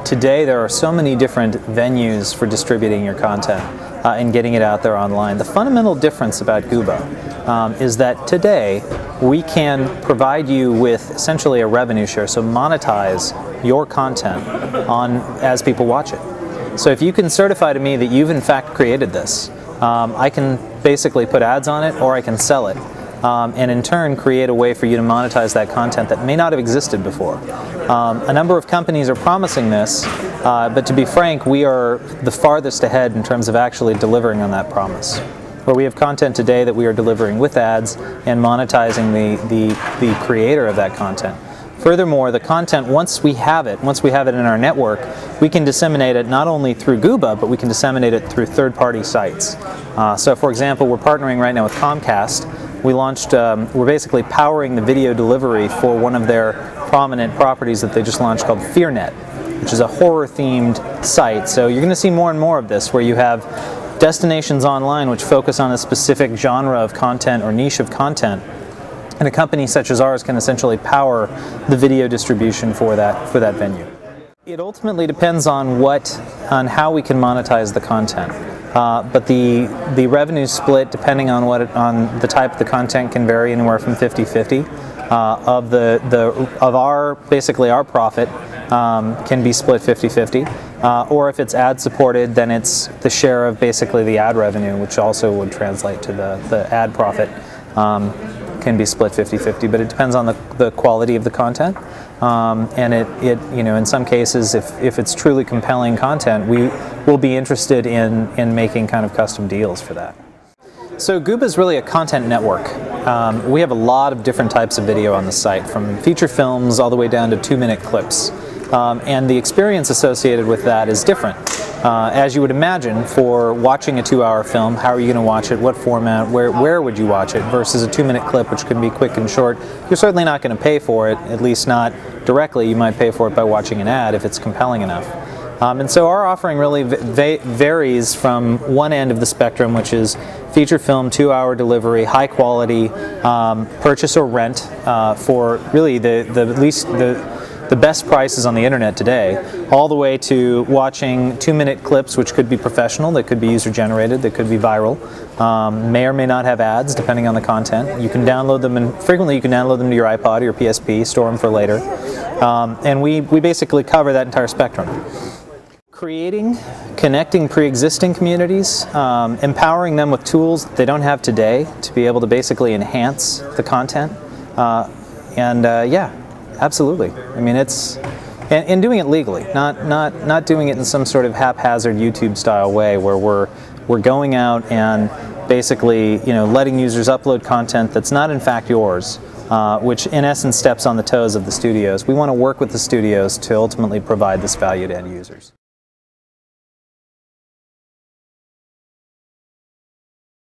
today there are so many different venues for distributing your content and getting it out there online. The fundamental difference about Guba is that today we can provide you with essentially a revenue share, so monetize your content as people watch it. So if you can certify to me that you've in fact created this, I can basically put ads on it or I can sell it. And in turn create a way for you to monetize that content that may not have existed before. A number of companies are promising this, but to be frank, we are the farthest ahead in terms of actually delivering on that promise. Where we have content today that we are delivering with ads and monetizing the creator of that content. Furthermore, the content, once we have it in our network, we can disseminate it not only through Guba, but we can disseminate it through third-party sites. So for example, we're partnering right now with Comcast. We launched, we're basically powering the video delivery for one of their prominent properties that they just launched called FearNet, which is a horror-themed site. So you're going to see more and more of this, where you have destinations online which focus on a specific genre of content or niche of content. And a company such as ours can essentially power the video distribution for that venue. It ultimately depends on how we can monetize the content. But the revenue split, depending on on the type of the content, can vary anywhere from 50-50. Basically our profit can be split 50-50. Or if it's ad supported, then it's the share of basically the ad revenue, which also would translate to the ad profit. Can be split 50-50, but it depends on the quality of the content, and in some cases, if it's truly compelling content, we will be interested in making kind of custom deals for that. So Guba is really a content network. We have a lot of different types of video on the site, from feature films all the way down to 2-minute clips, and the experience associated with that is different. As you would imagine, for watching a 2-hour film, how are you going to watch it, what format, where would you watch it, versus a 2-minute clip, which can be quick and short. You're certainly not going to pay for it, at least not directly. You might pay for it by watching an ad if it's compelling enough. And so our offering really varies from one end of the spectrum, which is feature film, 2-hour delivery, high quality, purchase or rent for really the best prices on the internet today, all the way to watching 2-minute clips, which could be professional, they could be user-generated, they could be viral, may or may not have ads depending on the content. You can download them, and frequently you can download them to your iPod or your PSP, store them for later. And we basically cover that entire spectrum. Creating, connecting pre-existing communities, empowering them with tools that they don't have today to be able to basically enhance the content, yeah. Absolutely. I mean, and doing it legally, not doing it in some sort of haphazard YouTube-style way where we're going out and basically, letting users upload content that's not in fact yours, which in essence steps on the toes of the studios. We want to work with the studios to ultimately provide this value to end users.